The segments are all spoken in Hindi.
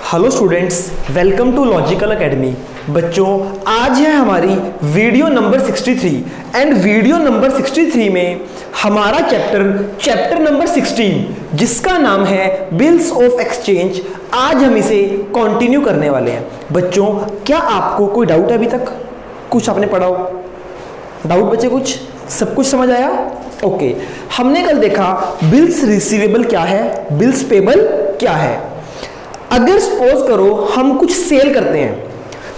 Hello students, welcome to logical academy. बच्चों, आज है हमारी video number 63 and video number 63 में हमारा चैप्टर नंबर 16 जिसका नाम है बिल्स ऑफ एक्सचेंज। आज हम इसे कंटिन्यू करने वाले हैं। बच्चों, क्या आपको कोई डाउट है? अभी तक कुछ आपने पढ़ा हो डाउट बच्चे? कुछ सब कुछ समझ आया? ओके। हमने कल देखा बिल्स रिसीवेबल क्या है, बिल्स पेबल क्या है। अगर सपोज करो हम कुछ सेल करते हैं,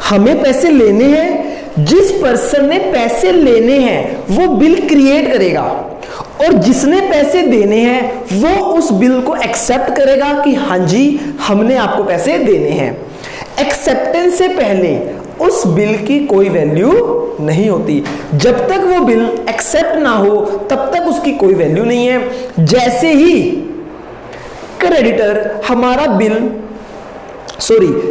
हमें पैसे लेने हैं, जिस पर्सन ने पैसे लेने हैं वो बिल क्रिएट करेगा और जिसने पैसे देने हैं वो उस बिल को एक्सेप्ट करेगा कि हाँ जी हमने आपको पैसे देने हैं। एक्सेप्टेंस से पहले उस बिल की कोई वैल्यू नहीं होती। जब तक वो बिल एक्सेप्ट ना हो तब तक उसकी कोई वैल्यू नहीं है। जैसे ही क्रेडिटर हमारा बिल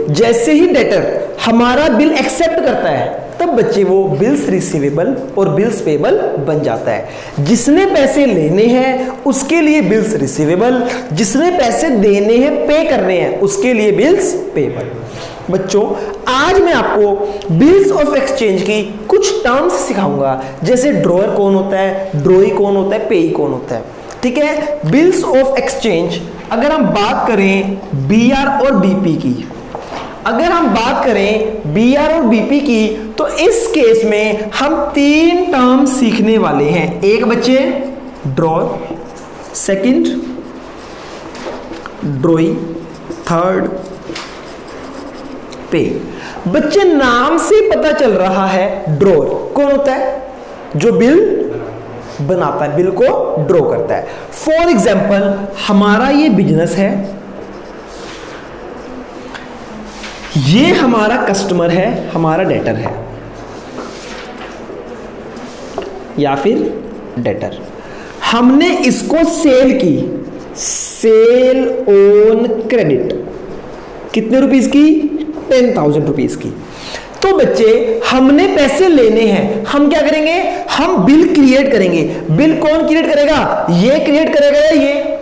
जैसे ही डेटर हमारा बिल एक्सेप्ट करता है तब बच्चे वो बिल्स रिसीवेबल और बिल्स पेबल बन जाता है। जिसने पैसे लेने हैं उसके लिए बिल्स रिसीवेबल, जिसने पैसे देने हैं पे करने हैं उसके लिए बिल्स पेबल। बच्चों, आज मैं आपको बिल्स ऑफ एक्सचेंज की कुछ टर्म्स सिखाऊंगा, जैसे ड्रॉअर कौन होता है, ड्रॉई कौन होता है, पेई कौन होता है। ठीक है। बिल्स ऑफ एक्सचेंज अगर हम बात करें बीआर और बीपी की, अगर हम बात करें बीआर और बीपी की, तो इस केस में हम तीन टर्म सीखने वाले हैं। एक बच्चे ड्रॉअर, सेकंड ड्रॉई, थर्ड पे। बच्चे नाम से पता चल रहा है ड्रॉअर कौन होता है? जो बिल बनाता है, बिल को ड्रॉ करता है। फॉर एग्जाम्पल हमारा ये बिजनेस है, ये हमारा कस्टमर है, हमारा डेटर है या फिर डेटर। हमने इसको सेल की, सेल ऑन क्रेडिट, कितने रुपीस की? 10,000 रुपीस की। तो बच्चे हमने पैसे लेने हैं, हम क्या करेंगे? हम बिल क्रिएट करेंगे। बिल कौन क्रिएट करेगा? ये क्रिएट करेगा या ये?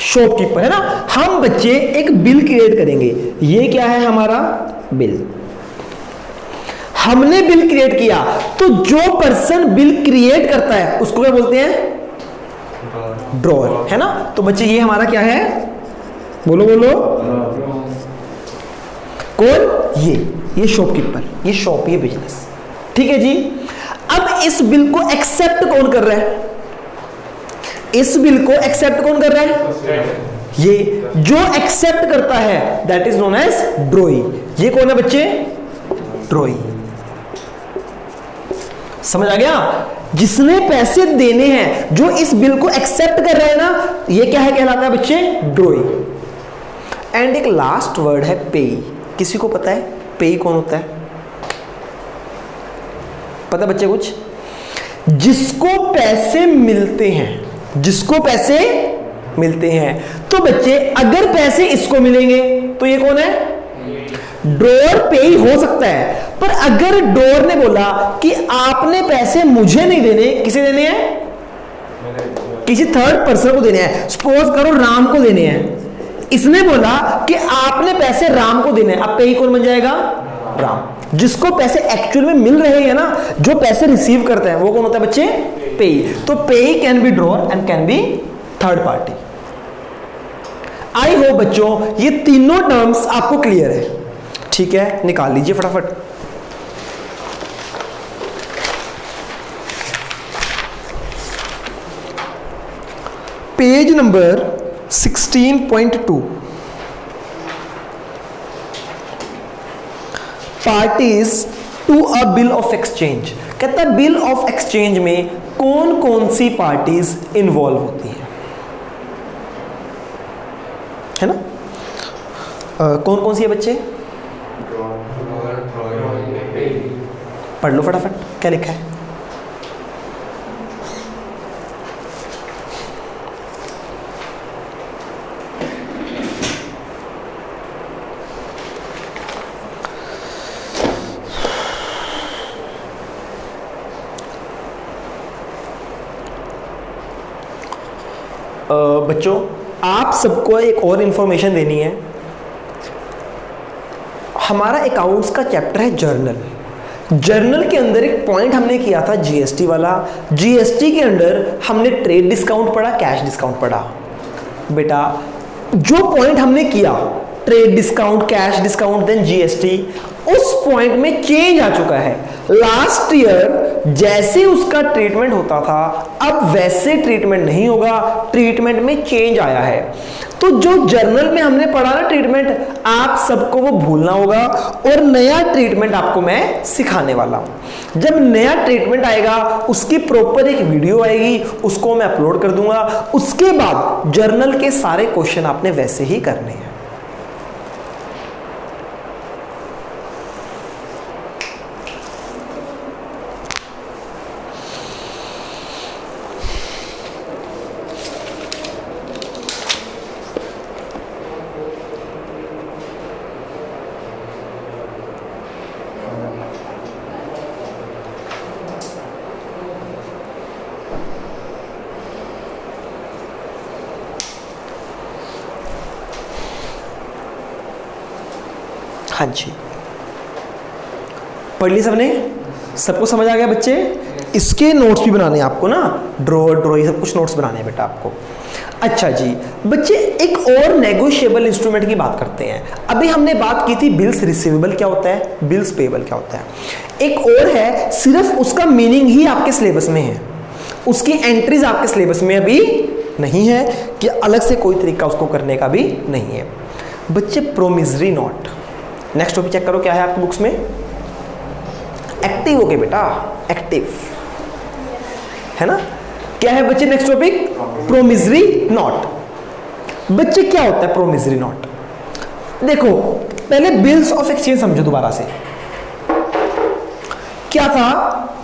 शॉपकीपर है ना। हम बच्चे एक बिल क्रिएट करेंगे। ये क्या है? हमारा बिल। हमने बिल क्रिएट किया तो जो पर्सन बिल क्रिएट करता है उसको क्या बोलते हैं? ड्रॉअर, है ना। तो बच्चे ये हमारा क्या है? बोलो बोलो। कौन? ये शॉपकीपर, ये शॉप, ये बिजनेस। ठीक है जी। अब इस बिल को एक्सेप्ट कौन कर रहा है? इस बिल को एक्सेप्ट कौन कर रहा है? ये जो एक्सेप्ट करता है that is known as drawee. ये कौन है बच्चे? ड्रॉई। समझ आ गया? जिसने पैसे देने हैं, जो इस बिल को एक्सेप्ट कर रहा है ना, ये क्या है? कहलाता है बच्चे ड्रॉई। एंड एक लास्ट वर्ड है पेई। किसी को पता है पेई कौन होता है? पता बच्चे कुछ? जिसको पैसे मिलते हैं, जिसको पैसे मिलते हैं। तो बच्चे अगर पैसे इसको मिलेंगे तो ये कौन है? ड्रॉअर पेई हो सकता है। पर अगर ड्रॉअर ने बोला कि आपने पैसे मुझे नहीं देने, किसे देने हैं? किसी थर्ड पर्सन को देने हैं। सपोज करो राम को देने हैं। इसने बोला कि आपने पैसे राम को देने हैं। अब पेई कौन बन जाएगा? राम। जिसको पैसे एक्चुअल में मिल रहे हैं ना, जो पैसे रिसीव करते हैं, वो कौन होता है बच्चे? पेई। तो पेई can be drawer and can be third party. I hope बच्चों ये तीनों टर्म्स आपको क्लियर है। ठीक है, निकाल लीजिए फटाफट। Page number 16.2 parties to a bill of exchange. कहता है बिल ऑफ एक्सचेंज में कौन कौन सी पार्टीज इन्वॉल्व होती हैं, है ना। कौन कौन सी है बच्चे? पढ़ लो फटाफट, क्या लिखा है? बच्चों आप सबको एक और इंफॉर्मेशन देनी है। हमारा अकाउंट्स का चैप्टर है जर्नल। जर्नल के अंदर एक पॉइंट हमने किया था जीएसटी वाला। जीएसटी के अंदर हमने ट्रेड डिस्काउंट पढ़ा, कैश डिस्काउंट पढ़ा। बेटा जो पॉइंट हमने किया trade discount, cash discount, then GST, उस पॉइंट में चेंज आ चुका है। लास्ट ईयर जैसे उसका ट्रीटमेंट होता था अब वैसे ट्रीटमेंट नहीं होगा, ट्रीटमेंट में चेंज आया है। तो जो जर्नल में हमने पढ़ा ना ट्रीटमेंट, आप सबको वो भूलना होगा और नया ट्रीटमेंट आपको मैं सिखाने वाला हूं। जब नया ट्रीटमेंट आएगा उसकी प्रॉपर एक वीडियो आएगी, उसको मैं अपलोड कर दूंगा। उसके बाद जर्नल के सारे क्वेश्चन आपने वैसे ही करने हैं। हाँ जी, पढ़ ली सबने? सबको समझ आ गया बच्चे? इसके नोट्स भी बनाने हैं आपको ना, ड्रॉ ये सब कुछ नोट्स बनाने हैं बेटा आपको। अच्छा जी बच्चे, एक और नेगोशिएबल इंस्ट्रूमेंट की बात करते हैं। अभी हमने बात की थी बिल्स रिसीवेबल क्या होता है, बिल्स पेएबल क्या होता है। एक और है, सिर्फ उसका मीनिंग ही आपके सिलेबस में है, उसकी एंट्रीज आपके सिलेबस में अभी नहीं है, कि अलग से कोई तरीका उसको करने का भी नहीं है। बच्चे promissory note, next topic check करो क्या है आपकी बुक्स में। एक्टिव ओके बेटा, एक्टिव है ना। क्या है बच्चे नेक्स्ट टॉपिक? Promissory note. बच्चे क्या होता है प्रोमिसरी नोट? देखो पहले बिल्स ऑफ एक्सचेंज समझो दोबारा से। क्या था,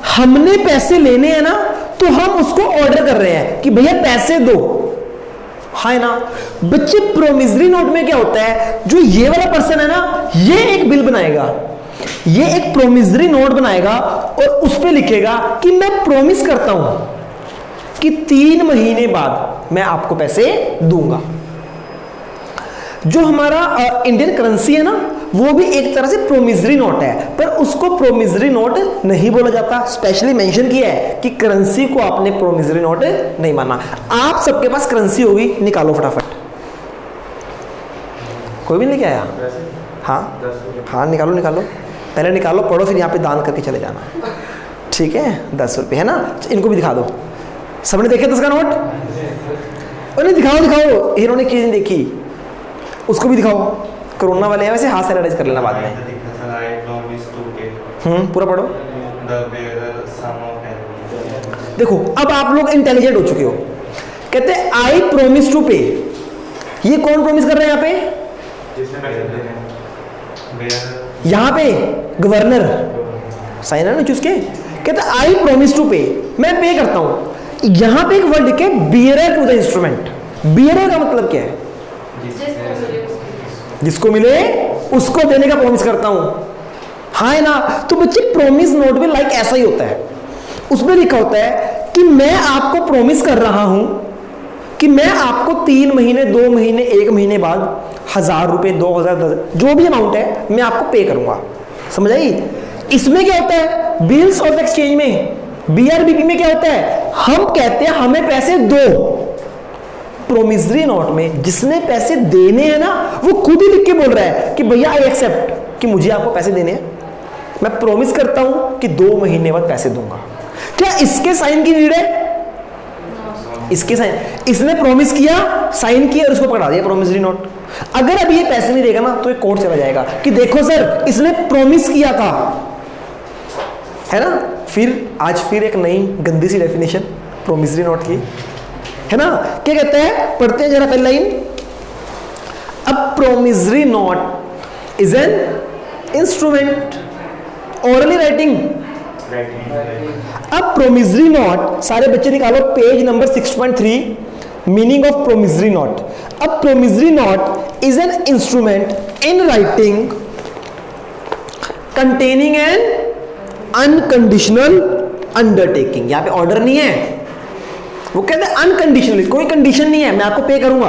हमने पैसे लेने हैं ना, तो हम उसको ऑर्डर कर रहे हैं कि भैया पैसे दो, है ना। बच्चे प्रोमिसरी नोट में क्या होता है, जो ये वाला पर्सन है ना, ये एक बिल बनाएगा, ये एक प्रोमिसरी नोट बनाएगा और उस पे लिखेगा कि मैं प्रॉमिस करता हूं कि 3 महीने बाद मैं आपको पैसे दूंगा। जो हमारा इंडियन करेंसी है ना, वो भी एक तरह से प्रोमिसरी नोट है, पर उसको प्रोमिसरी नोट नहीं बोला जाता। स्पेशली मेंशन किया है कि करेंसी को आपने प्रोमिसरी नोट नहीं मानना। आप सबके पास करेंसी होगी, निकालो फटाफट। कोई भी लेके आया? हाँ निकालो निकालो, पहले निकालो, पढ़ो, फिर यहाँ पे दान करके चले जाना, ठीक है। 10 रुपये है ना, इनको भी दिखा दो। सबने देखे 10 का नोट? और नहीं दिखाओ दिखाओ, हीरो ने चीज देखी, उसको भी दिखाओ। कोरोना वाले हैं वैसे, हाथ सैनिटाइज कर लेना बाद में। पूरा पढ़ो। देखो अब आप लोग इंटेलिजेंट हो चुके हो। कहते हैं आई प्रोमिस टू पे। ये कौन प्रोमिस कर रहे हैं यहाँ पे? यहाँ पे गवर्नर साइन है ना चूज के। कहते हैं आई प्रोमिस टू पे, मैं पे करता हूं। यहां पे एक वर्ड लिखे bearer to the instrument. Bearer का मतलब क्या है? जिसको मिले उसको देने का प्रॉमिस करता हूं, हाँ है ना। तो बच्चे प्रोमिस नोट में लाइक ऐसा ही होता है। उसमें लिखा होता है कि मैं आपको प्रॉमिस कर रहा हूं कि मैं आपको 3 महीने, 2 महीने, 1 महीने बाद 1000 रुपए, 2000, जो भी अमाउंट है मैं आपको पे करूंगा। समझ आई? इसमें क्या होता है, बिल्स ऑफ एक्सचेंज में, बीआरबीपी में क्या होता है, हम कहते हैं हमें पैसे दो। प्रोमिसरी नोट में जिसने पैसे देने हैं ना, वो खुद ही लिख के बोल रहा है कि भैया आई एक्सेप्ट कि मुझे आपको पैसे देने हैं, मैं प्रॉमिस करता हूं कि 2 महीने बाद पैसे दूंगा। क्या इसके साइन की नीड है? इसके साइन, इसने प्रॉमिस किया, साइन किया और उसको पकड़ा दिया प्रोमिसरी नोट। अगर अभी ये पैसे नहीं देगा ना, तो ये कोर्ट चला जाएगा कि देखो सर इसने प्रॉमिस किया था, है ना। फिर आज फिर एक नई गंदी सी डेफिनेशन प्रोमिसरी नोट की, है ना। क्या कहते हैं, पढ़ते हैं जरा पहली लाइन। अब promissory note is an instrument, orally writing. अब प्रोमिसरी नोट, सारे बच्चे निकालो page number 6.3, meaning of promissory note. अब promissory note is an instrument in writing containing an unconditional undertaking. यहां पे ऑर्डर नहीं है, वो कहते हैं अनकंडीशनल, कोई कंडीशन नहीं है, मैं आपको पे करूंगा,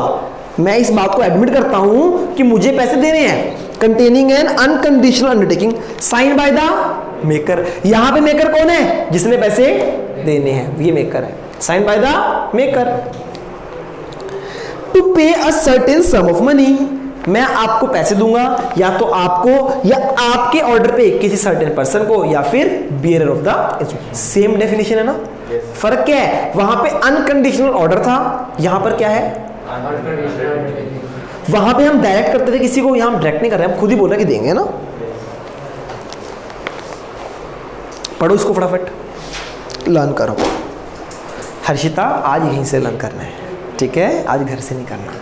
मैं इस बात को एडमिट करता हूं कि मुझे पैसे देने हैं। Containing an unconditional undertaking sign by the maker. यहां पे मेकर कौन है? जिसने पैसे देने हैं, ये मेकर है, sign by the maker. To pay a certain sum of money, मैं आपको पैसे दूंगा, या तो आपको या आपके ऑर्डर पे किसी सर्टेन पर्सन को, या फिर bearer of the. Same definition है ना? फर्क क्या है? वहां पे अनकंडीशनल ऑर्डर था, यहां पर क्या है? वहां पे हम डायरेक्ट करते थे किसी को, यहां हम डायरेक्ट नहीं कर रहे, हम खुद ही बोल रहे कि देंगे ना। पढ़ो इसको फटाफट, लर्न करो। हर्षिता आज यहीं से लर्न करना है, ठीक है? आज घर से नहीं करना।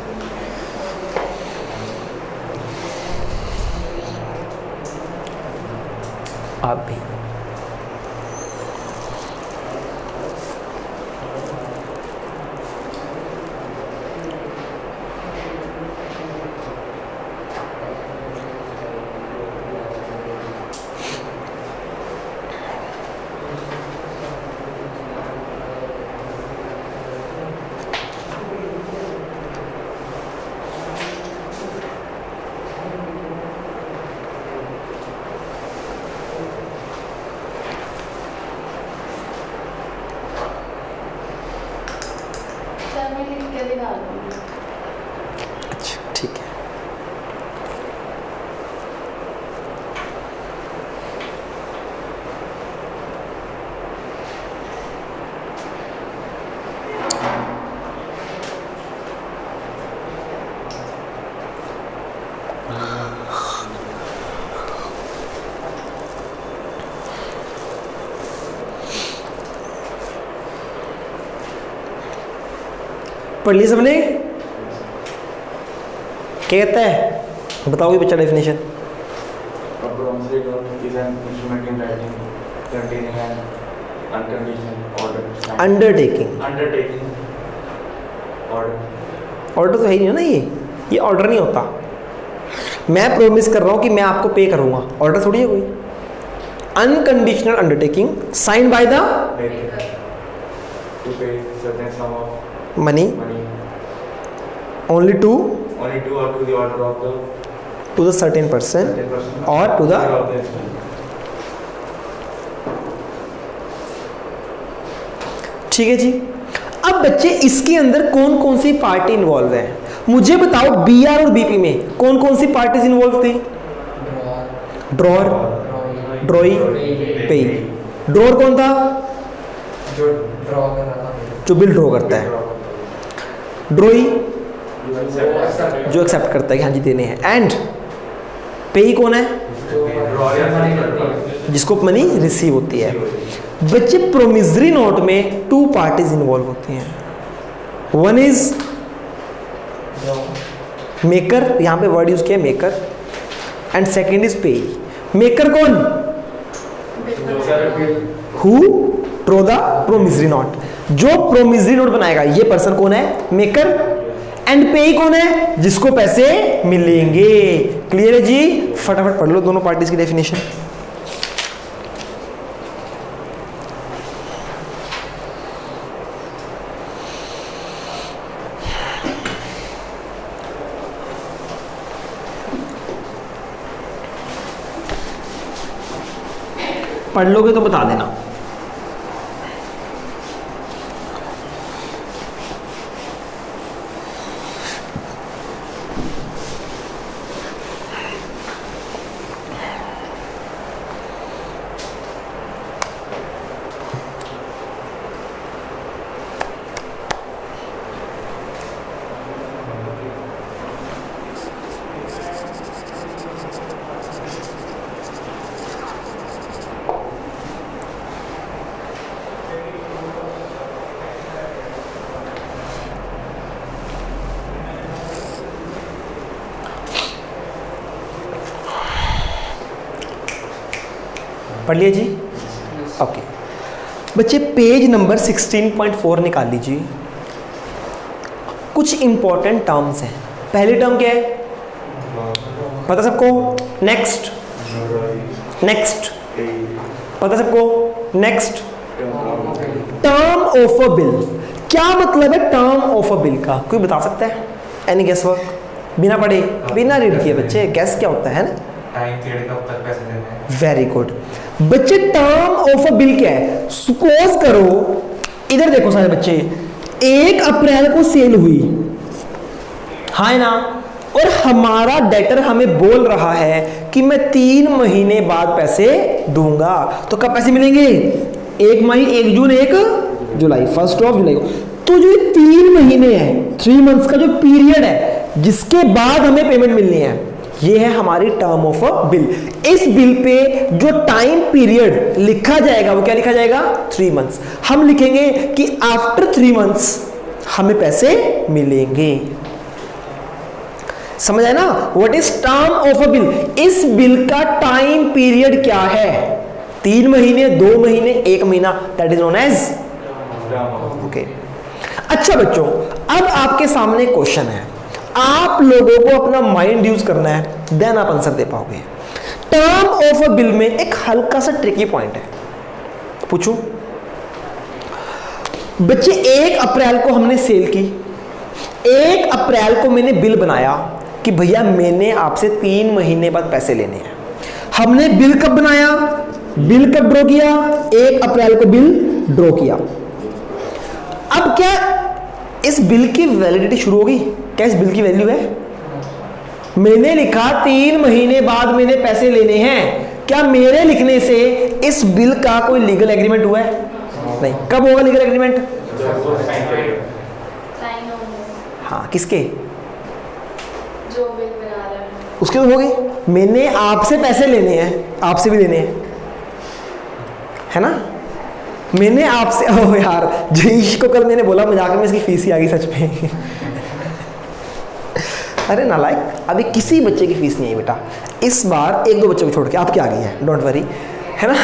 आप भी। अच्छा ठीक है। पढ़ लिया सबने? क्या कहता है बताओ ये बच्चा डेफिनेशन। अंडरटेकिंग ऑर्डर तो है ही नहीं ना, ये ऑर्डर नहीं होता। मैं प्रॉमिस कर रहा हूं कि मैं आपको पे करूंगा, ऑर्डर थोड़ी है कोई। Unconditional undertaking sign by the money only to or to the order of the certain person or to the ठीक है जी। अब बच्चे इसके अंदर कौन कौन सी पार्टी इन्वॉल्व है मुझे बताओ। बीआर और बीपी में कौन कौन सी पार्टीज इन्वॉल्व थी? ड्रॉर, ड्रॉई, पेई। ड्रॉर कौन था? जो बिल ड्रॉ करता है। ड्रॉई जो एक्सेप्ट करता है कि हाँ जी देने हैं। एंड पेई कौन है? जिसको मनी रिसीव होती है। बच्चे प्रोमिसरी नोट में टू पार्टीज इन्वॉल्व होती हैं। वन इज मेकर, यहां पे वर्ड यूज किया मेकर, एंड सेकेंड इज पेई। मेकर कौन? Who draw the promissory note. जो प्रोमिसरी नोट बनाएगा ये पर्सन कौन है? मेकर। एंड पेई कौन है? जिसको पैसे मिलेंगे। क्लियर है जी? फटाफट पढ़ लो दोनों पार्टीज की डेफिनेशन। पढ़ लोगे तो बता देना। पढ़ लिया जी? ओके बच्चे पेज नंबर 16.4 निकाल लीजिए। कुछ इंपॉर्टेंट टर्म्स हैं। पहली टर्म क्या है पता सबको? नेक्स्ट, नेक्स्ट पता सबको? Next. Term of a bill, क्या मतलब है टर्म ऑफ अ बिल का? कोई बता सकता है? Any guess work? बिना पढ़े, बिना रीड किए बच्चे गैस क्या होता है ना? टाइम पीरियड कब तक पैसे देने हैं। वेरी गुड बच्चे। टर्म ऑफ अ बिल क्या है? सपोज करो, इधर देखो सारे बच्चे, 1 अप्रैल को सेल हुई, हाँ ना, और हमारा डेटर हमें बोल रहा है कि मैं 3 महीने बाद पैसे दूंगा। तो कब पैसे मिलेंगे? 1 मई, 1 जून, 1 जुलाई, 1 जुलाई को। तो जो 3 महीने हैं, 3 मंथ्स का जो पीरियड है जिसके बाद हमें पेमेंट मिलनी है, ये है हमारी टर्म ऑफ अ बिल। इस बिल पे जो टाइम पीरियड लिखा जाएगा वो क्या लिखा जाएगा? 3 मंथ्स। हम लिखेंगे कि आफ्टर 3 मंथ्स हमें पैसे मिलेंगे। समझ आया ना? What is term of a bill? इस बिल का टाइम पीरियड क्या है? 3 महीने, 2 महीने, 1 महीना, that is known as okay. अच्छा बच्चों, अब आपके सामने क्वेश्चन है, आप लोगों को अपना माइंड यूज करना है, देन आप आंसर दे पाओगे। टर्म ऑफ अ बिल में एक हल्का सा ट्रिकी पॉइंट है, पूछूं बच्चे? 1 अप्रैल को हमने सेल की, 1 अप्रैल को मैंने बिल बनाया कि भैया मैंने आपसे 3 महीने बाद पैसे लेने हैं। हमने बिल कब बनाया? बिल कब ड्रॉ किया? 1 अप्रैल को बिल ड्रॉ किया। अब क्या इस बिल की वैलिडिटी शुरू होगी? क्या इस बिल की वैल्यू है? मैंने लिखा 3 महीने बाद मैंने पैसे लेने हैं, क्या मेरे लिखने से इस बिल का कोई लीगल एग्रीमेंट हुआ है? नहीं। कब होगा लीगल एग्रीमेंट? हाँ, किसके? जो बिल बना रहे हैं उसके तो हो गई। मैंने आपसे पैसे लेने हैं, आपसे भी लेने हैं, है ना? मैंने आपसे, ओ यार जयेश को कल मैंने बोला मजाक में, इसकी फीस ही आ गई सच में। अरे नालायक, अभी किसी बच्चे की फीस नहीं आई बेटा। इस बार 1-2 बच्चों को छोड़ के आपकी आ गई है, डोंट वरी, है ना?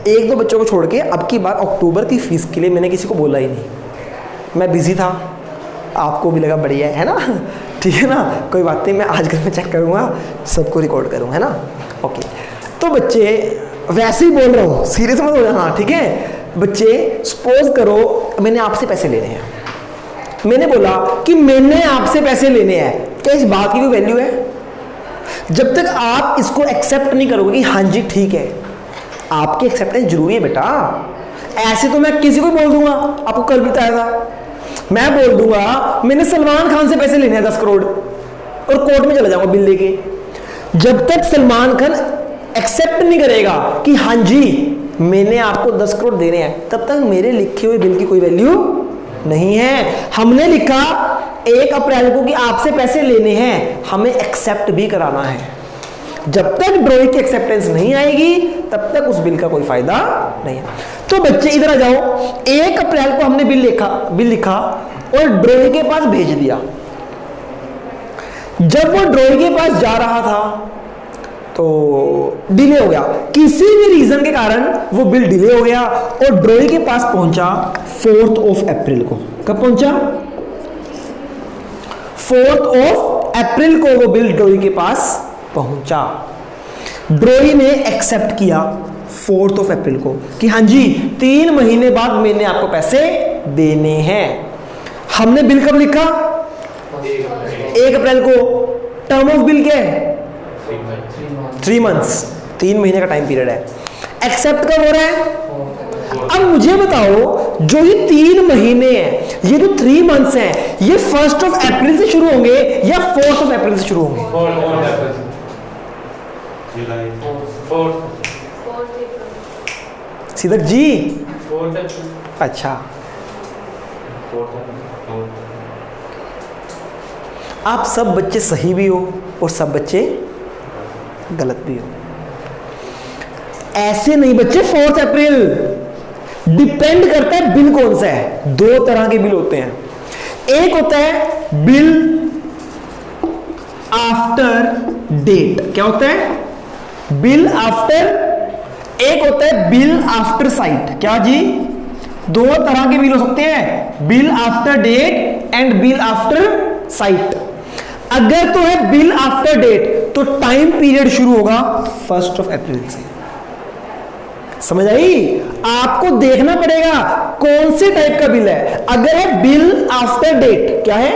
1-2 बच्चों को छोड़ के अब की बार अक्टूबर की फीस के लिए मैंने किसी को बोला ही नहीं। मैं बिजी था, आपको भी लगा बढ़िया है ना? ठीक है ना, कोई बात नहीं, मैं आज घर में चेक करूँगा, सबको रिकॉर्ड करूँगा, है ना? ओके। तो बच्चे वैसे ही बोल रहा हूँ, सीरियस मत हो जाना, ठीक है बच्चे? सपोज करो मैंने आपसे पैसे लेने हैं, मैंने बोला कि मैंने आपसे पैसे लेने हैं, क्या इस बात की कोई वैल्यू है? जब तक आप इसको एक्सेप्ट नहीं करोगे कि हाँ जी ठीक है, आपकी एक्सेप्टेंस जरूरी है बेटा। ऐसे तो मैं किसी को बोल दूंगा, आपको कल भी बताया था, मैं बोल दूंगा मैंने सलमान खान से पैसे लेने हैं 10 करोड़, और कोर्ट में चला जाऊंगा बिल लेके। जब तक सलमान खान एक्सेप्ट नहीं करेगा कि हाँ जी मैंने आपको 10 करोड़ देने हैं, तब तक मेरे लिखे हुए बिल की कोई वैल्यू नहीं है। हमने लिखा 1 अप्रैल को कि आपसे पैसे लेने हैं, हमें एक्सेप्ट भी कराना है। जब तक ड्रॉइंग की एक्सेप्टेंस नहीं आएगी तब तक उस बिल का कोई फायदा नहीं है। तो बच्चे इधर आ जाओ, 1 अप्रैल को हमने बिल लिखा और ड्रॉइंग के पास भेज दिया। जब वो ड्रॉइंग के पास जा रहा था तो डिले हो गया, किसी भी रीजन के कारण वो बिल डिले हो गया और ड्रॉई के पास पहुंचा 4 अप्रैल को। कब पहुंचा? 4 अप्रैल को वो बिल ड्रॉई के पास पहुंचा। ड्रॉई ने एक्सेप्ट किया 4 अप्रैल को कि हाँ जी 3 महीने बाद मैंने आपको पैसे देने हैं। हमने बिल कब लिखा? 1 अप्रैल को। टर्म ऑफ बिल क्या है? 3 मंथ्स, 3 महीने का टाइम पीरियड है। एक्सेप्ट कब हो रहा है? अब मुझे बताओ, जो ये 3 महीने हैं, ये जो 3 मंथ्स हैं, ये 1 अप्रैल से शुरू होंगे या 4 अप्रैल से शुरू होंगे? सीधक जी, अच्छा आप सब बच्चे सही भी हो और सब बच्चे गलत भी हो। ऐसे नहीं बच्चे, 4 अप्रैल डिपेंड करता है बिल कौन सा है। 2 तरह के बिल होते हैं, एक होता है बिल आफ्टर डेट। क्या होता है? Bill after. एक होता है बिल आफ्टर साइट। क्या जी? 2 तरह के बिल हो सकते हैं, bill after date and bill after sight. अगर तो है बिल आफ्टर डेट तो टाइम पीरियड शुरू होगा 1 अप्रैल से। समझ आई? आपको देखना पड़ेगा कौन से टाइप का बिल है। अगर है बिल आफ्टर डेट, क्या है?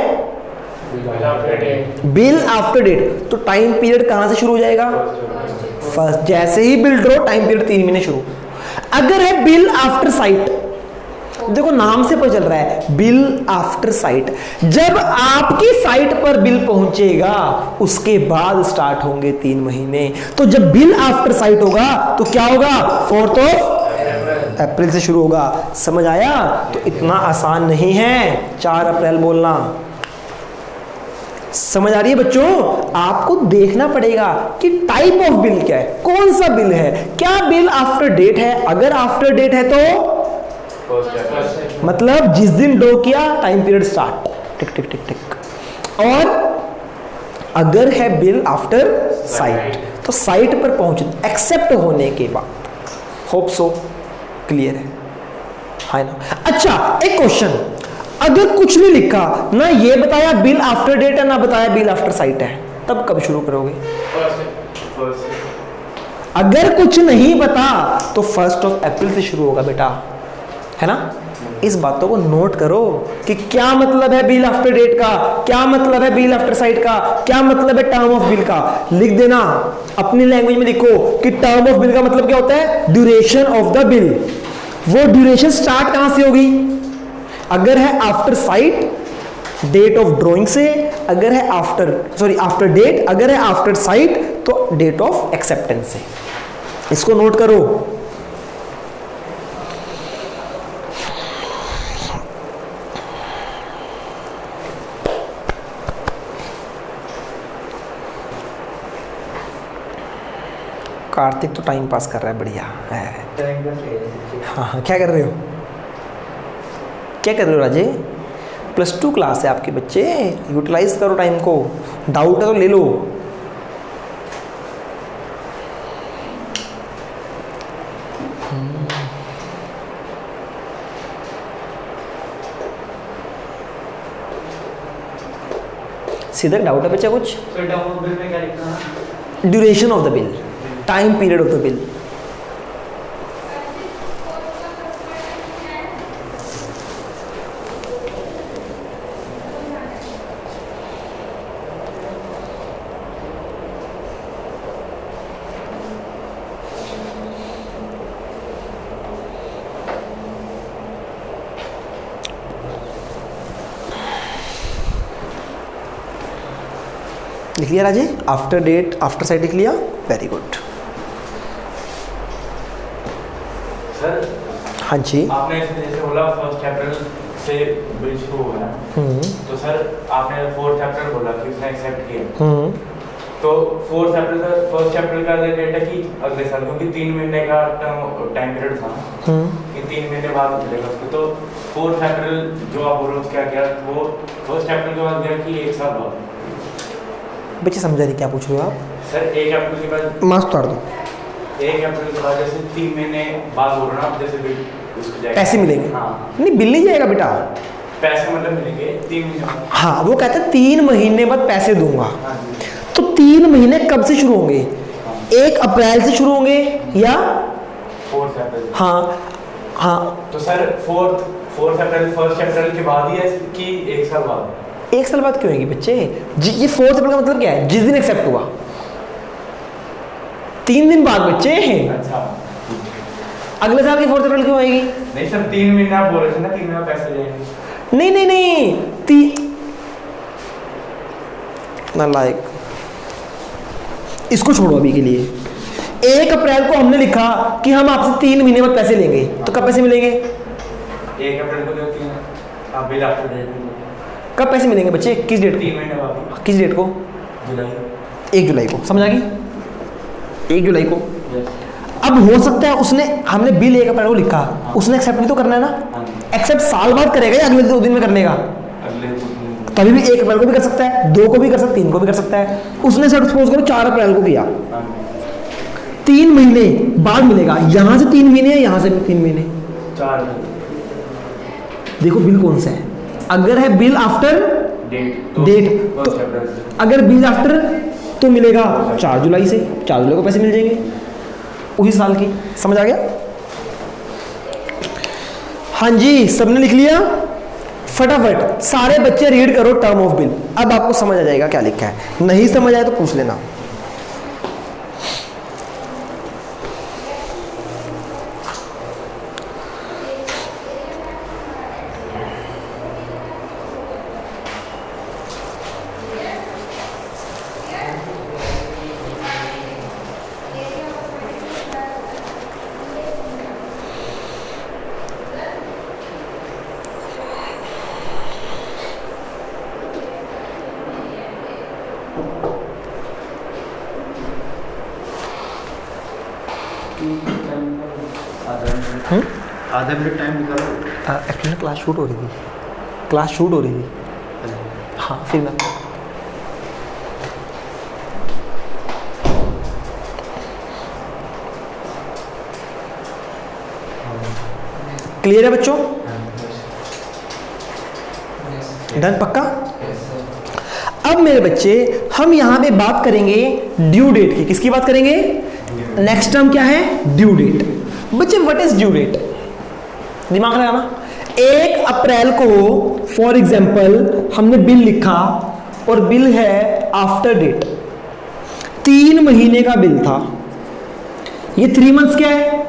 बिल आफ्टर डेट, तो टाइम पीरियड कहाँ से शुरू हो जाएगा? फर्स्ट। जैसे ही बिल ड्रॉ, टाइम पीरियड 3 महीने शुरू। अगर है बिल आफ्टर साइट, देखो नाम से पता चल रहा है बिल आफ्टर साइट, जब आपकी साइट पर बिल पहुंचेगा उसके बाद स्टार्ट होंगे 3 महीने। तो जब बिल आफ्टर साइट होगा तो क्या होगा? 4 अप्रैल से शुरू होगा। समझ आया? तो इतना आसान नहीं है 4 अप्रैल बोलना। समझ आ रही है बच्चों? आपको देखना पड़ेगा कि टाइप ऑफ बिल क्या है, कौन सा बिल है। क्या बिल आफ्टर डेट है? अगर आफ्टर डेट है तो मतलब जिस दिन ड्रॉ किया टाइम पीरियड स्टार्ट, टिक टिक टिक टिक। और अगर है बिल आफ्टर साइट तो साइट पर पहुंच एक्सेप्ट होने के बाद। होप सो क्लियर है ना? अच्छा एक क्वेश्चन, अगर कुछ नहीं लिखा ना, ये बताया बिल आफ्टर डेट है ना बताया बिल आफ्टर साइट है, तब कब शुरू करोगे? अगर कुछ नहीं बता तो 1 अप्रैल से शुरू होगा बेटा, है ना? इस बातों को नोट करो कि क्या मतलब है बिल आफ्टर डेट का, क्या मतलब है बिल आफ्टर साइट का, क्या मतलब है टर्म ऑफ बिल का। लिख देना अपनी लैंग्वेज में, लिखो कि टर्म ऑफ बिल का मतलब क्या होता है? Duration of the bill. वो ड्यूरेशन स्टार्ट कहां से होगी? अगर है after sight, date of drawing से, अगर है आफ्टर डेट, अगर है आफ्टर साइट तो डेट ऑफ एक्सेप्टेंस से। इसको नोट करो। कार्तिक तो टाइम पास कर रहा है, बढ़िया है। हाँ, क्या कर रहे हो? क्या कर रहे हो राजे? +2 क्लास है आपके बच्चे, यूटिलाइज करो टाइम को। डाउट है तो ले लो। सीधा डाउट है बच्चा कुछ? बिल में क्या लिखना है? Duration of the bill, time period of the bill. लिख लिया राजे? आफ्टर डेट आफ्टर साइट लिख लिया, वेरी गुड। सर हाँ जी, आपने जैसे बोला 1 अप्रैल से बिल शुरू हो गया, तो सर आपने 4 अप्रैल बोला कि उसने एक्सेप्ट किया, तो 4 अप्रैल का 1 अप्रैल का डेट है कि अगले साल, क्योंकि 3 महीने का टाइम पीरियड था कि 3 महीने बाद मिलेगा उसको। तो 4 अप्रैल जो आप बोल रहे हो क्या क्या, वो 1 अप्रैल के बाद गया कि 1 साल बाद? बच्चे समझा नहीं क्या पूछ रहे हो आप? सर 1 अप्रैल के बाद मार्क्स उतार दो। 1 अप्रैल के बाद जैसे 3 महीने बाद बोल रहा हूँ, जैसे बिल उसको जाएगा, पैसे मिलेंगे? हाँ, नहीं, बिल नहीं जाएगा बेटा। पैसे मतलब मिलेंगे 3 महीने बाद। हाँ, वो कहता है 3 महीने बाद पैसे दूंगा। हाँ जी। तो 3 महीने कब से शुरू होंगे? 1 अप्रैल से शुरू होंगे या 4 अप्रैल? हाँ हाँ, तो सर 4 अप्रैल 1 अप्रैल के बाद ही है कि 1 साल बाद? 1 साल बाद क्यों होगी बच्चे? ये 4 अप्रैल का मतलब क्या है? जिस दिन एक्सेप्ट हुआ 3 दिन बाद बच्चे। अच्छा, अगले साल की 4 अप्रैल क्यों आएगी? नहीं सर 3 महीने आप बोल रहे थे ना, 3 महीने पैसे जाएंगे। नहीं नहीं नहीं, नालायक, इसको छोड़ो अभी के लिए। 1 अप्रैल को हमने लिखा कि हम आपसे 3 महीने बाद पैसे लेंगे, तो कब पैसे मिलेंगे? 1 अप्रैल को जो आप बिल आफ्टर डेट, कब पैसे मिलेंगे बच्चे? किस डेट 3 महीने बाद, को? किस डेट को? जुलाई। 1 जुलाई को। समझ आ गई? 1 जुलाई को। अब हो सकता है उसने, हमने बिल 1 अप्रैल को लिखा, उसने एक्सेप्ट भी तो करना है ना। एक्सेप्ट साल बाद करेगा या अगले 2 दिन में करने का? अगले कभी भी 1 अप्रैल को भी कर सकता है, 2 को भी कर सकता है, 3 को भी कर सकता है। उसने सपोज करो 4 अप्रैल को किया, 3 महीने बाद मिलेगा। यहां से 3 महीने, यहां से 3 महीने। 4 देखो बिल कौन सा है? अगर है बिल आफ्टर डेट तो अगर बिल आफ्टर तो मिलेगा 4 जुलाई से, 4 जुलाई को पैसे मिल जाएंगे उसी साल की। समझ आ गया? हाँ जी, सबने लिख लिया? फटाफट सारे बच्चे रीड करो टर्म ऑफ बिल। अब आपको समझ आ जाएगा क्या लिखा है, नहीं समझ आए तो पूछ लेना। आधा मिनट टाइम निकालो। एक्चुअली क्लास शूट हो रही थी, क्लास शूट हो रही थी। हाँ फिर मैं क्लियर है बच्चों? डन पक्का? अब मेरे बच्चे हम यहां पे बात करेंगे ड्यू डेट की। किसकी बात करेंगे? नेक्स्ट टर्म क्या है? Due date. बच्चे व्हाट इज ड्यू डेट? दिमाग लगाना। 1 अप्रैल को फॉर एग्जांपल हमने बिल लिखा और बिल है आफ्टर डेट, 3 महीने का बिल था। ये 3 मंथ्स क्या है?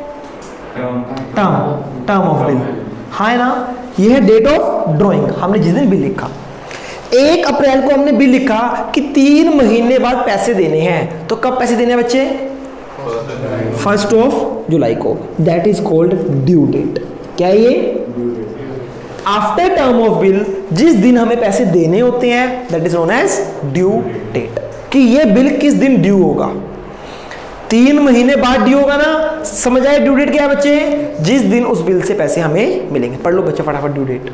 टर्म ऑफ बिल, हाँ है ना? ये है डेट ऑफ ड्राइंग, हमने जिस दिन बिल लिखा। 1 अप्रैल को हमने बिल लिखा कि 3 महीने बाद पैसे देने हैं, तो कब पैसे देने हैं बच्चे? 1 जुलाई को। That is called due date. क्या है ये? आफ्टर टर्म ऑफ बिल, जिस दिन हमें पैसे देने होते हैं, that is known as due date. कि ये बिल किस दिन ड्यू होगा? 3 महीने बाद ड्यू होगा ना। समझ आए ड्यू डेट क्या है बच्चे? जिस दिन उस बिल से पैसे हमें मिलेंगे। पढ़ लो बच्चे फटाफट ड्यू डेट।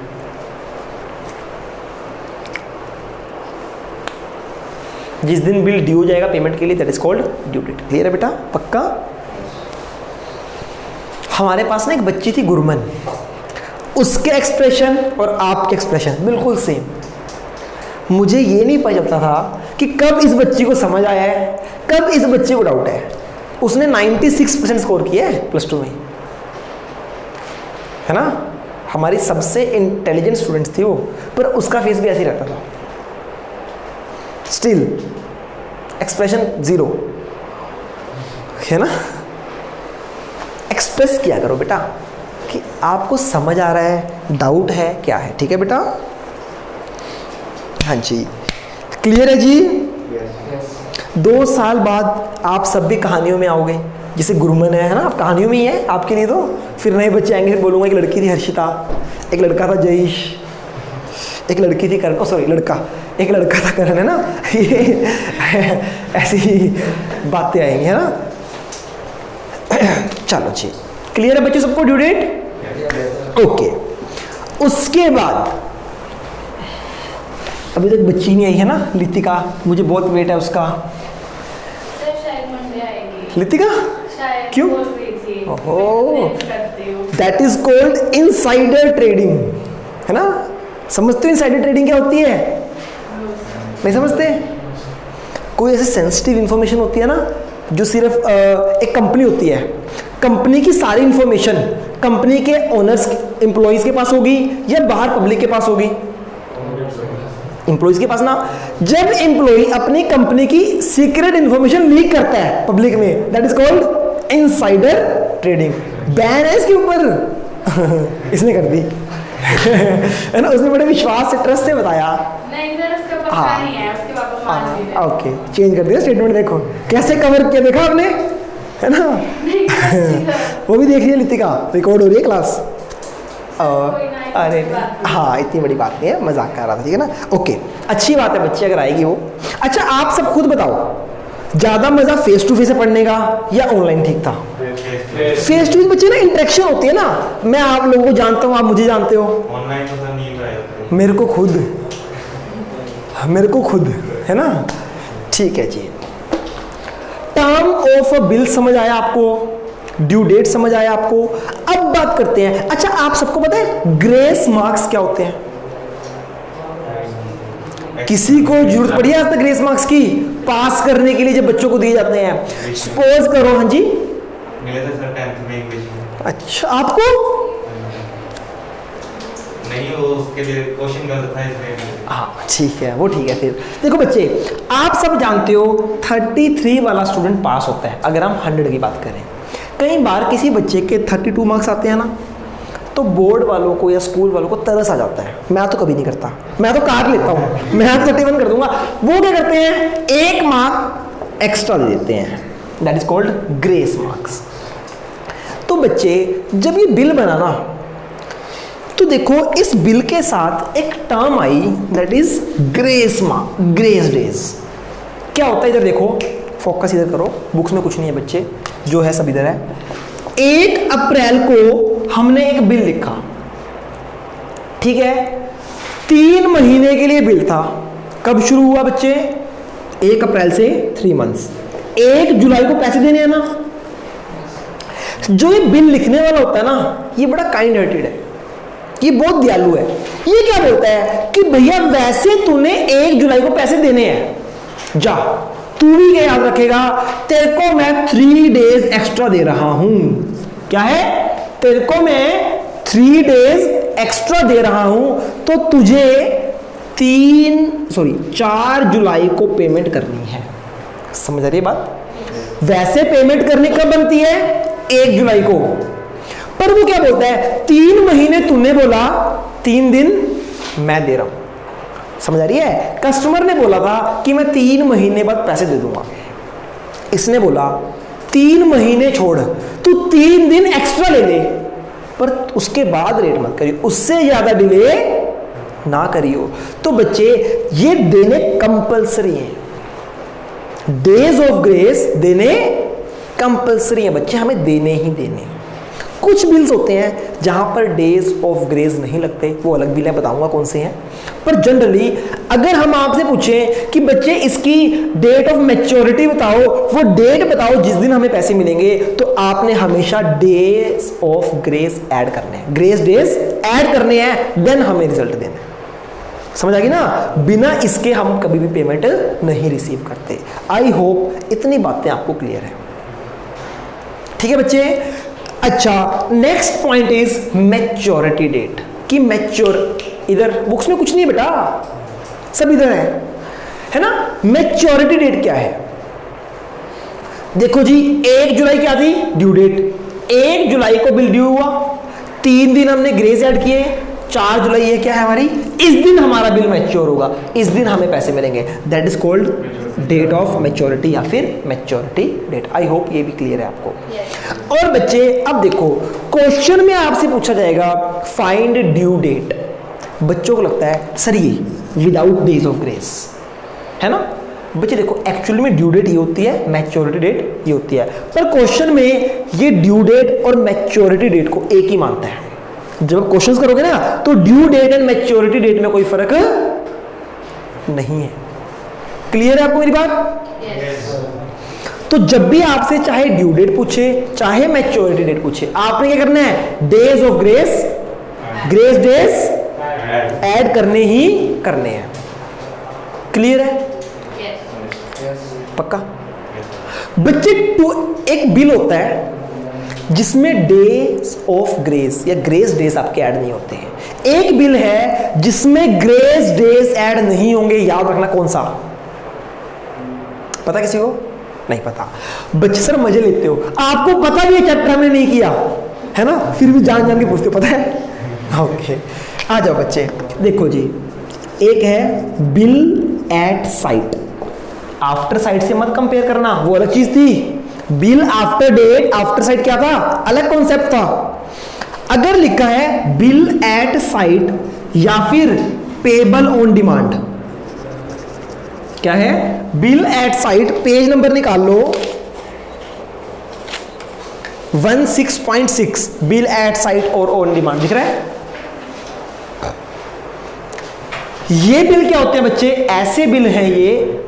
जिस दिन बिल ड्यू हो जाएगा पेमेंट के लिए, that is called due date. Clear है बेटा? पक्का? हमारे पास ना एक बच्ची थी गुरमन, उसके एक्सप्रेशन और आपके एक्सप्रेशन बिल्कुल सेम। मुझे ये नहीं पता चलता था कि कब इस बच्ची को समझ आया है, कब इस बच्चे को डाउट है। उसने 96% स्कोर किया है +2 में, है ना? हमारी सबसे इंटेलिजेंट स्टूडेंट्स थी वो, पर उसका फेस भी ऐसे ही रहता था। स्टिल एक्सप्रेशन 0, है ना? एक्सप्रेस किया करो बेटा कि आपको समझ आ रहा है, डाउट है, क्या है। ठीक है बेटा? हाँ जी, क्लियर है जी? 2 साल बाद आप सब भी कहानियों में आओगे, जैसे गुरमन है ना? आप कहानियों में ही है आपके लिए। तो फिर नए बच्चे आएंगे, फिर बोलूँगा एक लड़की थी हर्षिता, एक लड़का था जयेश, एक लड़की थी करण, एक लड़का था करण, है ना? ये ऐसी बातें आएंगी, है ना? चलो जी, क्लियर है बच्चे सबको ड्यू डेट? ओके। उसके बाद अभी तक बच्ची नहीं आई है ना, लितिका। मुझे बहुत वेट है उसका। सर शायद मंडे आएगी। लितिका शायद क्यों? बोल रही थी। ओहो, मैं करती हूँ। That is called insider trading, है ना? समझते हो इनसाइडर ट्रेडिंग क्या होती है? नहीं समझते? कोई ऐसी सेंसिटिव इंफॉर्मेशन होती है ना, जो सिर्फ एक कंपनी होती है, कंपनी की सारी इंफॉर्मेशन कंपनी के ओनर्स, एम्प्लॉइज के पास होगी या बाहर पब्लिक के पास होगी? एम्प्लॉइज के पास ना। जब एम्प्लॉय अपनी कंपनी की सीक्रेट इंफॉर्मेशन लीक करता है पब्लिक में, that is called insider trading. Ban है इसके ऊपर। इसने कर दी, है ना? उसने बड़े विश्वास से, ट्रस्ट से बताया। नहीं सर, उसका पक्का नहीं है, उसके पापा मान लिए थे। ओके, चेंज कर दिया स्टेटमेंट। देखो कैसे कवर किया, देखा आपने, है ना? नहीं सच्ची सर। वो भी देख रही है लितिका, रिकॉर्ड हो रही है क्लास। कोई ना, इतनी अरे बड़ी बात नहीं। हाँ, इतनी बड़ी बात नहीं है, मजाक कर रहा था, ठीक है ना? ओके, अच्छी बात है बच्ची अगर आएगी वो। अच्छा, आप सब खुद बताओ, ज़्यादा मज़ा फेस टू फेस से पढ़ने का या ऑनलाइन ठीक था? फेस टू फेस बच्चे ना इंटरेक्शन होती है ना, मैं आप लोगों को जानता हूँ, आप मुझे जानते हो। ऑनलाइन तो सर नहीं कराया। मेरे को खुद है ना? ठीक है जी। टर्म ऑफ अ बिल समझ आया आपको, ड्यू डेट समझ आया आपको। अब बात करते हैं, अच्छा आप सबको पता है ग्रेस मार्क्स क्या होते हैं? किसी को जरूरत पड़ी है आज तक ग्रेस मार्क्स की? पास करने के लिए जब बच्चों को दिए जाते हैं, सपोज करो, हाँ जी मिले थे सर 10th में इंग्लिश में। अच्छा, आपको नहीं नहीं, वो उसके लिए क्वेश्चन गलत था इसमें। हाँ ठीक है, वो ठीक है। फिर देखो बच्चे, आप सब जानते हो 33 वाला स्टूडेंट पास होता है अगर हम 100 की बात करें। कई बार किसी बच्चे के 32 मार्क्स आते हैं ना, तो बोर्ड वालों को या स्कूल वालों को तरस आ जाता है। मैं तो कभी नहीं करता, मैं तो काट लेता हूँ, मैं 31 कर दूंगा। वो क्या करते हैं, 1 मार्क एक्स्ट्रा दे देते हैं, that is called grace marks. तो बच्चे जब ये बिल बनाना, तो देखो इस बिल के साथ एक term I that is grace mark, grace days. क्या होता है इधर देखो, फोकस इधर करो, बुक्स में कुछ नहीं है बच्चे, जो है सब इधर है। 1 अप्रैल को हमने एक बिल लिखा, ठीक है, 3 महीने के लिए बिल था। कब शुरू हुआ बच्चे, 1 अप्रैल से 3 मंथ्स। 1 जुलाई को पैसे देने हैं ना। जो ये बिल लिखने वाला होता है ना, ये बड़ा काइंड हार्टेड है, ये बहुत दयालु है। ये क्या बोलता है कि भैया वैसे तूने 1 जुलाई को पैसे देने हैं, जा, तू भी क्या याद रखेगा, तेरे को मैं 3 डेज एक्स्ट्रा दे रहा हूं। क्या है, तेरे को मैं 3 डेज एक्स्ट्रा दे रहा हूं, तो तुझे 4 जुलाई को पेमेंट करनी है। समझ आ रही है बात? वैसे पेमेंट करनी कब बनती है, 1 जुलाई को। पर वो क्या बोलता है, 3 महीने तूने बोला, 3 दिन मैं दे रहा हूं। समझ आ रही है? कस्टमर ने बोला था कि मैं 3 महीने बाद पैसे दे दूंगा, इसने बोला 3 महीने छोड़, तू 3 दिन एक्स्ट्रा ले ले, पर उसके बाद रेट मत करियो, उससे ज्यादा डिले ना करियो। तो बच्चे ये देने कंपलसरी हैं, डेज ऑफ ग्रेस देने कंपलसरी है बच्चे, हमें देने ही देने। कुछ बिल्स होते हैं जहां पर डेज ऑफ ग्रेस नहीं लगते, वो अलग बिल है, बताऊंगा कौन से हैं। पर जनरली अगर हम आपसे पूछें कि बच्चे इसकी डेट ऑफ मैच्योरिटी बताओ, वो डेट बताओ जिस दिन हमें पैसे मिलेंगे, तो आपने हमेशा डेज ऑफ ग्रेस ऐड करने हैं, ग्रेस डेज ऐड करने हैं, देन हमें रिजल्ट देना है। समझ आ गई ना? बिना इसके हम कभी भी पेमेंट नहीं रिसीव करते। आई होप इतनी बातें आपको क्लियर है, ठीक है बच्चे? अच्छा, next point is maturity date. कि मैच्योर, इधर बुक्स में कुछ नहीं है बेटा, सब इधर है ना? मैच्योरिटी डेट क्या है? देखो जी, 1 जुलाई क्या थी ड्यू डेट, 1 जुलाई को बिल ड्यू हुआ, 3 दिन हमने ग्रेस ऐड किए, 4 जुलाई ये क्या है हमारी, इस दिन हमारा बिल मैच्योर होगा, इस दिन हमें पैसे मिलेंगे, that is called date of maturity या फिर मैच्योरिटी डेट। आई होप ये भी क्लियर है आपको। और बच्चे अब देखो, क्वेश्चन में आपसे पूछा जाएगा फाइंड ड्यू डेट। बच्चों को लगता है सर ये विदाउट डेज ऑफ ग्रेस है ना। बच्चे देखो, एक्चुअली में ड्यू डेट ये होती है, मैच्योरिटी डेट ये होती है, पर क्वेश्चन में ये ड्यू डेट और मैच्योरिटी डेट को एक ही मानता है। जब क्वेश्चंस करोगे ना, तो due date and maturity date में कोई फर्क नहीं है। क्लियर है आपको मेरी बात? तो जब भी आपसे चाहे ड्यू डेट पूछे, चाहे मैच्योरिटी डेट पूछे, आपने क्या करना है, days of grace, grace days add करने ही करने हैं। क्लियर है? पक्का? बच्चे एक बिल होता है जिसमें डेज ऑफ ग्रेस या ग्रेस डेज आपके ऐड नहीं होते हैं। एक बिल है जिसमें ग्रेस डेज ऐड नहीं होंगे, याद रखना कौन सा, पता किसी को? नहीं पता। बच्चे सर मजे लेते हो, आपको पता भी है चैप्टर हमने नहीं किया है ना, फिर भी जान जान के पूछते हो, पता है? ओके, आ जाओ बच्चे। देखो जी, एक है bill at sight, after sight से मत कंपेयर करना, वो अलग चीज थी। Bill after date, after sight क्या था, अलग कॉन्सेप्ट था। अगर लिखा है बिल एट साइट या फिर पेबल ऑन डिमांड, क्या है, bill at site, page number निकाल लो 16.6, बिल एट साइट और ऑन डिमांड दिख रहा है। ये बिल क्या होते हैं बच्चे, ऐसे बिल हैं ये,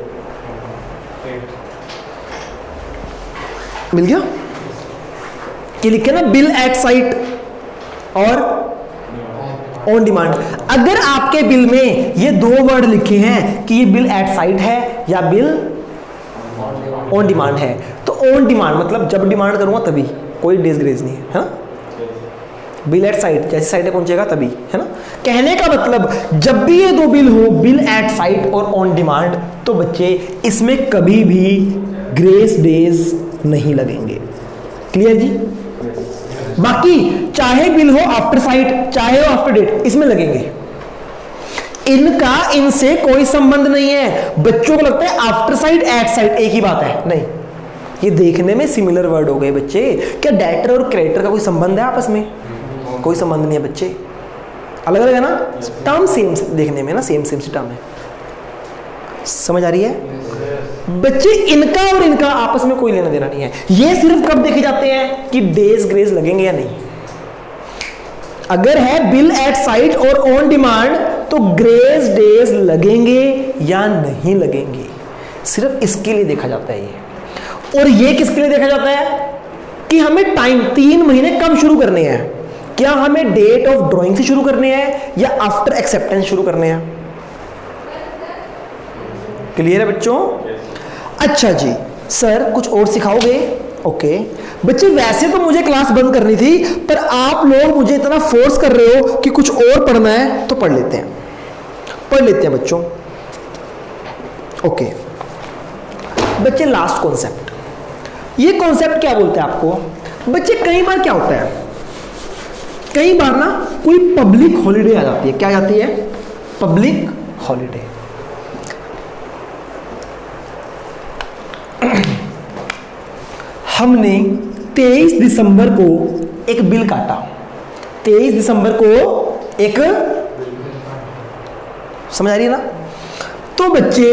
मिल गया कि लिखे ना बिल एट साइट और ऑन डिमांड। अगर आपके बिल में ये 2 वर्ड लिखे हैं कि ये बिल एट साइट है या बिल ऑन डिमांड है, तो ऑन डिमांड मतलब जब डिमांड करूंगा तभी, कोई डेज ग्रेज नहीं है, हाँ? बिल एट साइट, जैसे साइट पहुंचेगा तभी, है ना। कहने का मतलब जब भी ये दो बिल हो, बिल एट साइट और ऑन डिमांड, तो बच्चे इसमें कभी भी ग्रेस डेज नहीं लगेंगे। क्लियर जी। बाकी चाहे बिल हो आफ्टर साइट चाहे हो आफ्टर डेट, इसमें लगेंगे। इनका इनसे कोई संबंध नहीं है। बच्चों को लगता है आफ्टर साइट एट साइट एक ही बात है, नहीं, ये देखने में सिमिलर वर्ड हो गए बच्चे। क्या डेटर और क्रेडिटर का कोई संबंध है आपस में? कोई संबंध नहीं है बच्चे, अलग अलग है ना, टर्म सेम देखने में ना, सेम सी टर्म है। समझ आ रही है बच्चे? इनका और इनका आपस में कोई लेना देना नहीं है। ये सिर्फ कब देखे जाते हैं कि डेज ग्रेस लगेंगे या नहीं। अगर है बिल एट साइट और ऑन डिमांड तो ग्रेस डेज लगेंगे या नहीं लगेंगे, सिर्फ इसके लिए देखा जाता है ये। और ये किसके लिए देखा जाता है कि हमें टाइम 3 महीने कब शुरू करने हैं। क्या हमें डेट ऑफ ड्राइंग से शुरू करने हैं या आफ्टर एक्सेप्टेंस शुरू करने हैं? क्लियर है बच्चों? अच्छा जी सर कुछ और सिखाओगे? ओके बच्चे, वैसे तो मुझे क्लास बंद करनी थी, पर आप लोग मुझे इतना फोर्स कर रहे हो कि कुछ और पढ़ना है, तो पढ़ लेते हैं बच्चों। ओके बच्चे, लास्ट कॉन्सेप्ट, ये कॉन्सेप्ट क्या बोलते हैं आपको बच्चे? कई बार क्या होता है, कई बार ना कोई पब्लिक हॉलिडे आ जाती है। क्या आती है? Public holiday. हमने 23 दिसंबर को एक बिल काटा, 23 दिसंबर को एक, समझ आ रही है ना? तो बच्चे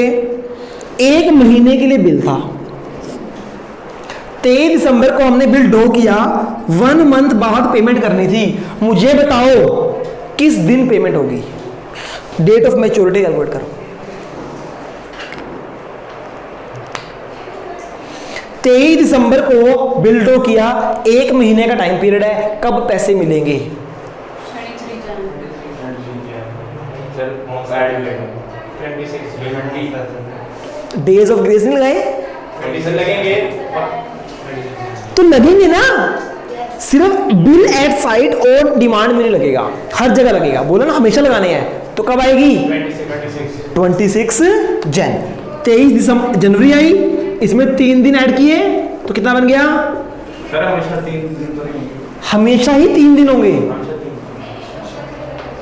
1 महीने के लिए बिल था, 23 दिसंबर को हमने बिल ड्रॉ किया, 1 मंथ बाद पेमेंट करनी थी। मुझे बताओ किस दिन पेमेंट होगी? डेट ऑफ मैच्योरिटी कैलकुलेट करो। 23 दिसंबर को बिल ड्रॉ किया, 1 महीने का टाइम पीरियड है, कब पैसे मिलेंगे? डेज ऑफ ग्रेस नहीं लगाए? तो लगेंगे ना, सिर्फ बिल एट साइट और डिमांड में नहीं लगेगा, हर जगह लगेगा। बोला ना हमेशा लगाने हैं, तो कब आएगी? 26 जन। 23 दिसंबर जनवरी आई, इसमें 3 दिन ऐड किए तो कितना बन गया? सर हमेशा 3 दिन तो नहीं, हमेशा ही 3 दिन होंगे,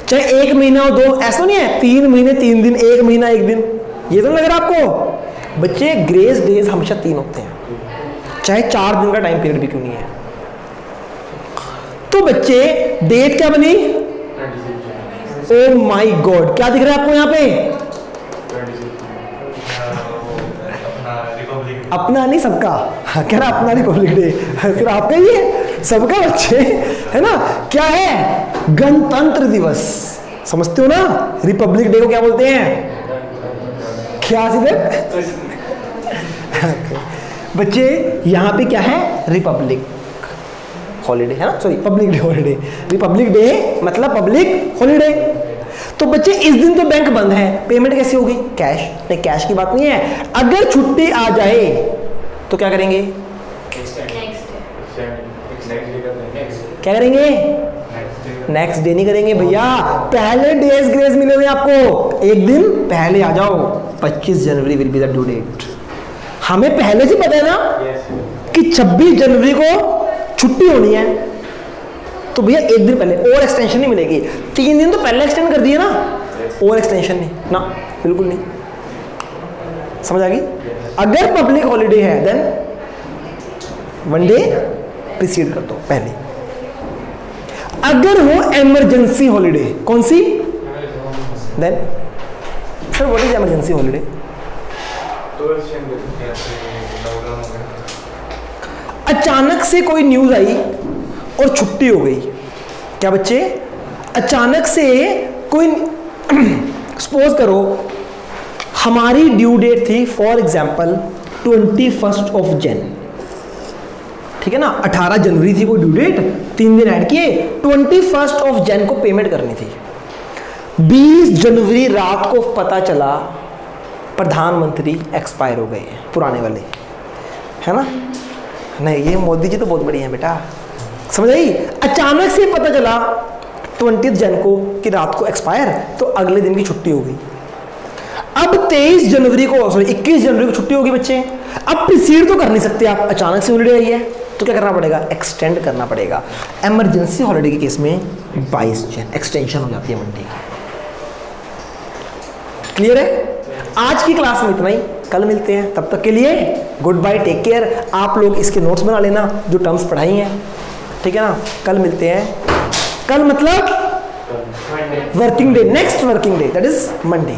चाहे 1 महीना हो 2, ऐसा नहीं है 3 महीने 3 दिन, 1 महीना 1 दिन। ये तो लग रहा आपको बच्चे? ग्रेस डेज हमेशा 3 होते हैं, चाहे 4 दिन का टाइम पीरियड भी क्यों नहीं है। तो बच्चे डेट क्या बनी? ओ माय गॉड, क्या दिख रहा है आपको यहाँ पे? अपना नहीं सबका, कह रहा अपना रिपब्लिक डे, फिर आपका ही है, सबका बच्चे, है ना। क्या है? गणतंत्र दिवस, समझते हो ना? रिपब्लिक डे को क्या बोलते हैं? क्या सीधे बच्चे यहाँ पे क्या है? रिपब्लिक हॉलीडे, है ना, sorry public day holiday. Republic day मतलब पब्लिक हॉलीडे। तो बच्चे इस दिन तो बैंक बंद है, पेमेंट कैसे होगी? कैश? नहीं, कैश की बात नहीं है। अगर छुट्टी आ जाए तो क्या करेंगे? क्या करेंगे? नेक्स्ट डे नहीं करेंगे भैया, पहले डेज ग्रेस मिले हुए आपको, 1 दिन पहले आ जाओ। 25 January will be the due date. हमें पहले से पता है ना कि 26 जनवरी को छुट्टी होनी है, तो भैया 1 दिन पहले, और एक्सटेंशन नहीं मिलेगी। 3 दिन तो पहले एक्सटेंड कर दिए ना, और एक्सटेंशन नहीं ना, बिल्कुल नहीं। समझ आ गई? अगर पब्लिक हॉलीडे है देन 1 डे प्रीसीड कर दो पहले। अगर हो इमरजेंसी हॉलीडे, कौन सी? Then sir what is emergency holiday? अचानक से कोई न्यूज आई और छुट्टी हो गई। क्या बच्चे? अचानक से कोई सपोज करो हमारी ड्यू डेट थी फॉर एग्जांपल 21 ऑफ जन, ठीक है ना, 18 जनवरी थी वो ड्यू डेट, 3 दिन ऐड किए, 21 ऑफ जन को पेमेंट करनी थी। 20 जनवरी रात को पता चला प्रधानमंत्री एक्सपायर हो गए हैं, पुराने वाले, है ना। नहीं, ये मोदी जी तो बहुत बढ़िया है बेटा, समझ आई? अचानक से पता चला 20 जन को कि रात को एक्सपायर, तो अगले दिन की छुट्टी हो गई। अब 23 जनवरी को, सॉरी 21 जनवरी को छुट्टी होगी बच्चे। अब प्रीसीड तो कर नहीं सकते आप, अचानक से हॉलीडे आई है, तो क्या करना पड़ेगा? एक्सटेंड करना पड़ेगा। इमरजेंसी हॉलीडे के केस में 22 जन एक्सटेंशन हो जाती है मंडे की। क्लियर है? आज की क्लास में इतना ही, कल मिलते हैं, तब तक के लिए गुड बाय, टेक केयर। आप लोग इसके नोट्स बना लेना जो टर्म्स पढ़ाई हैं, ठीक है ना? कल मिलते हैं, कल मतलब working day, next working day that is Monday.